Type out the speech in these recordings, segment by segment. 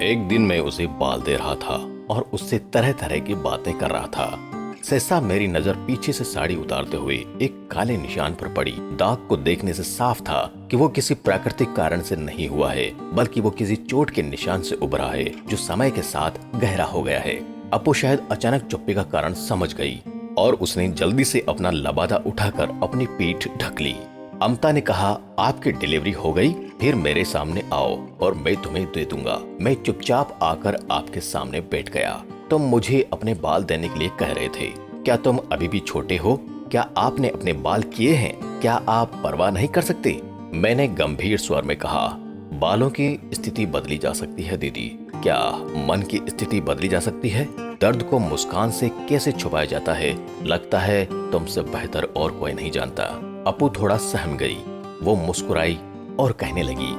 एक दिन मैं उसे बाल दे रहा था और उससे तरह तरह की बातें कर रहा था। सहसा मेरी नजर पीछे से साड़ी उतारते हुए एक काले निशान पर पड़ी। दाग को देखने से साफ था कि वो किसी प्राकृतिक कारण से नहीं हुआ है, बल्कि वो किसी चोट के निशान से उभरा है जो समय के साथ गहरा हो गया है। अपू शायद अचानक चुप्पी का कारण समझ गई और उसने जल्दी से अपना लबादा उठाकर अपनी पीठ ढक ली। अमता ने कहा, आपकी डिलीवरी हो गई, फिर मेरे सामने आओ और मैं तुम्हें दे दूंगा। मैं चुपचाप आकर आपके सामने बैठ गया। तुम मुझे अपने बाल देने के लिए कह रहे थे। क्या तुम अभी भी छोटे हो? क्या आपने अपने बाल किए हैं? क्या आप परवाह नहीं कर सकते? मैंने गंभीर स्वर में कहा, बालों की स्थिति बदली जा सकती है दीदी। क्या मन की स्थिति बदली जा सकती है? दर्द को मुस्कान से कैसे छुपाया जाता है, लगता है तुमसे बेहतर और कोई नहीं जानता। अपू थोड़ा सहम गई। वो मुस्कुराई और कहने लगी,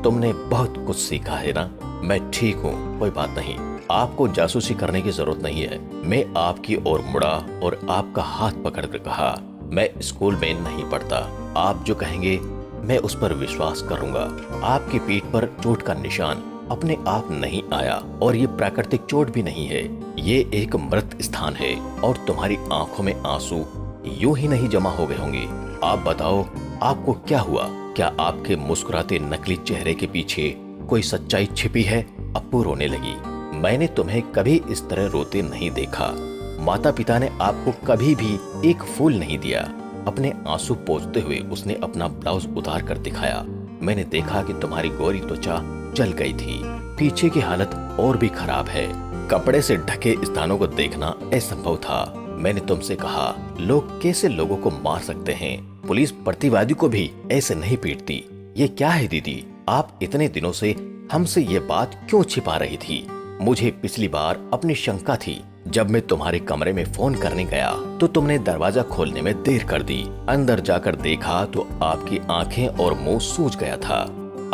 तुमने बहुत कुछ सीखा है ना? मैं ठीक हूँ, कोई बात नहीं। आपको जासूसी करने की जरूरत नहीं है। मैं आपकी ओर मुड़ा और आपका हाथ पकड़कर कहा, मैं स्कूल में नहीं पढ़ता। आप जो कहेंगे मैं उस पर विश्वास करूंगा। आपकी पीठ पर चोट का निशान अपने आप नहीं आया और ये प्राकृतिक चोट भी नहीं है। ये एक मृत स्थान है और तुम्हारी आंखों में आंसू यूं ही नहीं जमा हो गए होंगे। आप बताओ, आपको क्या हुआ? क्या आपके मुस्कुराते नकली चेहरे के पीछे कोई सच्चाई छिपी है? अप्पू रोने लगी। मैंने तुम्हें कभी इस तरह रोते नहीं देखा। माता पिता ने आपको कभी भी एक फूल नहीं दिया। अपने आंसू पोंछते हुए उसने अपना ब्लाउज उतार कर दिखाया। मैंने देखा कि तुम्हारी गोरी त्वचा जल गई थी। पीछे की हालत और भी खराब है। कपड़े से ढके स्थानों को देखना असंभव था। मैंने तुमसे कहा, लोग कैसे लोगों को मार सकते हैं? पुलिस प्रतिवादी को भी ऐसे नहीं पीटती। ये क्या है दीदी? आप इतने दिनों से हमसे ये बात क्यों छिपा रही थी? मुझे पिछली बार अपनी शंका थी। जब मैं तुम्हारे कमरे में फोन करने गया तो तुमने दरवाजा खोलने में देर कर दी। अंदर जाकर देखा तो आपकी आंखें और मुंह सूज गया था।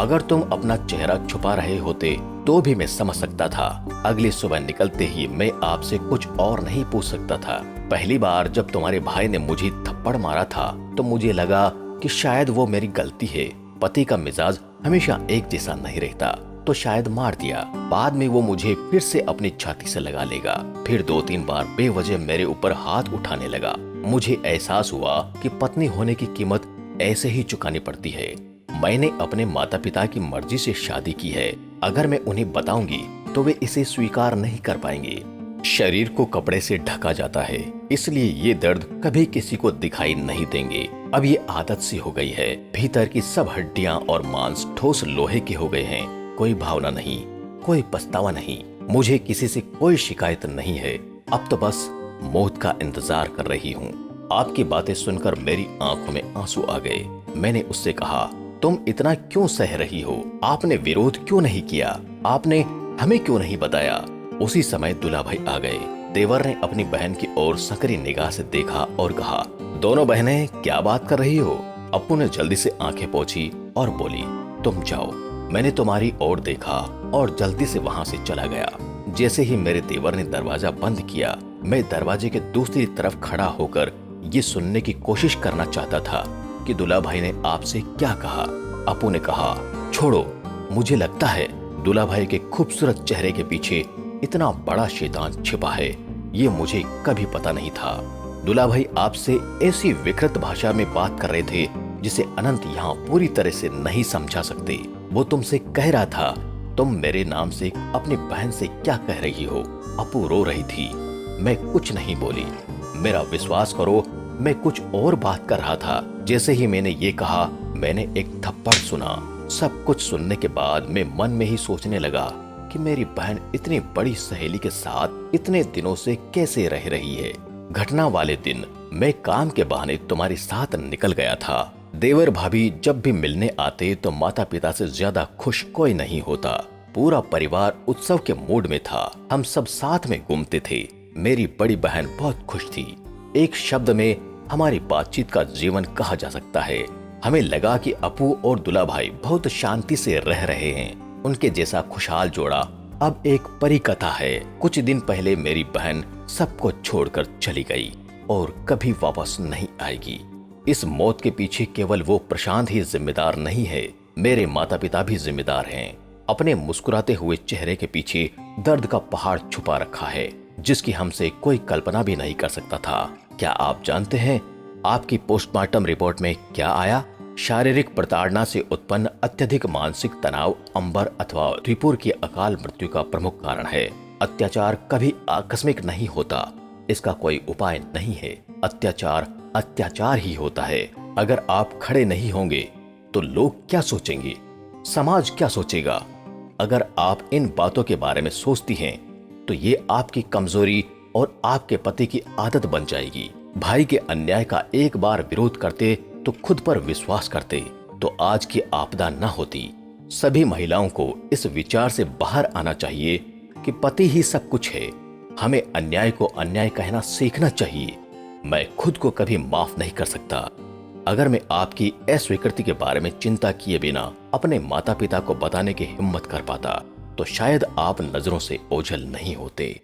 अगर तुम अपना चेहरा छुपा रहे होते तो भी मैं समझ सकता था। अगली सुबह निकलते ही मैं आपसे कुछ और नहीं पूछ सकता था। पहली बार जब तुम्हारे भाई ने मुझे थप्पड़ मारा था तो मुझे लगा कि शायद वो मेरी गलती है। पति का मिजाज हमेशा एक जैसा नहीं रहता, तो शायद मार दिया। बाद में वो मुझे फिर से अपनी छाती से लगा लेगा। फिर 2-3 बार बेवजह मेरे ऊपर हाथ उठाने लगा। मुझे एहसास हुआ कि पत्नी होने की कीमत ऐसे ही चुकानी पड़ती है। मैंने अपने माता पिता की मर्जी से शादी की है। अगर मैं उन्हें बताऊंगी तो वे इसे स्वीकार नहीं कर पाएंगे। शरीर को कपड़े से ढका जाता है, इसलिए ये दर्द कभी किसी को दिखाई नहीं देंगे। अब ये आदत सी हो गई है। भीतर की सब हड्डियां और मांस ठोस लोहे के हो गए हैं। कोई भावना नहीं, कोई पछतावा नहीं। मुझे किसी से कोई शिकायत नहीं है। अब तो बस मौत का इंतजार कर रही हूँ। आपकी बातें सुनकर मेरी आंखों में आंसू आ गए। मैंने उससे कहा, तुम इतना क्यों सह रही हो? आपने विरोध क्यों नहीं किया? आपने हमें क्यों नहीं बताया? उसी समय दूल्हा भाई आ गए। देवर ने अपनी बहन की ओर सकरी निगाह से देखा और कहा, दोनों बहनें क्या बात कर रही हो? अप्पू ने जल्दी से आंखें पोंछी और बोली, तुम जाओ। मैंने तुम्हारी ओर देखा और जल्दी से वहां से चला गया। जैसे ही मेरे देवर ने दरवाजा बंद किया, मैं दरवाजे के दूसरी तरफ खड़ा होकर ये सुनने की कोशिश करना चाहता था कि दूल्हा भाई ने आपसे क्या कहा। अप्पू ने कहा, छोड़ो। मुझे लगता है दूल्हा भाई के खूबसूरत चेहरे के पीछे इतना बड़ा शैतान छिपा है, ये मुझे कभी पता नहीं था। दूल्हा भाई आपसे ऐसी विकृत भाषा में बात कर रहे थे जिसे अनंत यहाँ पूरी तरह से नहीं समझा सकते। वो तुमसे कह रहा था, तुम मेरे नाम से अपनी बहन से क्या कह रही हो? अप्पू रो रही थी। मैं कुछ नहीं बोली। मेरा विश्वास करो, मैं कुछ और बात कर रहा था। जैसे ही मैंने ये कहा, मैंने एक थप्पड़ सुना। सब कुछ सुनने के बाद मैं मन में ही सोचने लगा कि मेरी बहन इतनी बड़ी सहेली के साथ इतने दिनों से कैसे रह रही है। घटना वाले दिन मैं काम के बहाने तुम्हारे साथ निकल गया था। देवर भाभी जब भी मिलने आते तो माता पिता से ज्यादा खुश कोई नहीं होता। पूरा परिवार उत्सव के मूड में था। हम सब साथ में घूमते थे। मेरी बड़ी बहन बहुत खुश थी। एक शब्द में हमारी बातचीत का जीवन कहा जा सकता है। हमें लगा कि अप्पू और दूल्हा भाई बहुत शांति से रह रहे हैं। उनके जैसा खुशहाल जोड़ा अब एक परी कथा है। कुछ दिन पहले मेरी बहन सबको छोड़कर चली गई और कभी वापस नहीं आएगी। इस मौत के पीछे केवल वो प्रशांत ही जिम्मेदार नहीं है, मेरे माता पिता भी जिम्मेदार हैं। अपने मुस्कुराते हुए चेहरे के पीछे दर्द का पहाड़ छुपा रखा है, जिसकी हमसे कोई कल्पना भी नहीं कर सकता था। क्या आप जानते हैं आपकी पोस्टमार्टम रिपोर्ट में क्या आया? शारीरिक प्रताड़ना से उत्पन्न अत्यधिक मानसिक तनाव अंबर अथवा त्रिपुर की अकाल मृत्यु का प्रमुख कारण है। अत्याचार कभी आकस्मिक नहीं होता, इसका कोई उपाय नहीं है। अत्याचार अत्याचार ही होता है। अगर आप खड़े नहीं होंगे तो लोग क्या सोचेंगे, समाज क्या सोचेगा? अगर आप इन बातों के बारे में सोचती हैं तो ये आपकी कमजोरी और आपके पति की आदत बन जाएगी। भाई के अन्याय का एक बार विरोध करते तो खुद पर विश्वास करते तो आज की आपदा न होती। सभी महिलाओं को इस विचार से बाहर आना चाहिए कि पति ही सब कुछ है। हमें अन्याय को अन्याय कहना सीखना चाहिए। मैं खुद को कभी माफ नहीं कर सकता। अगर मैं आपकी अस्वीकृति के बारे में चिंता किए बिना अपने माता पिता को बताने की हिम्मत कर पाता तो शायद आप नजरों से ओझल नहीं होते।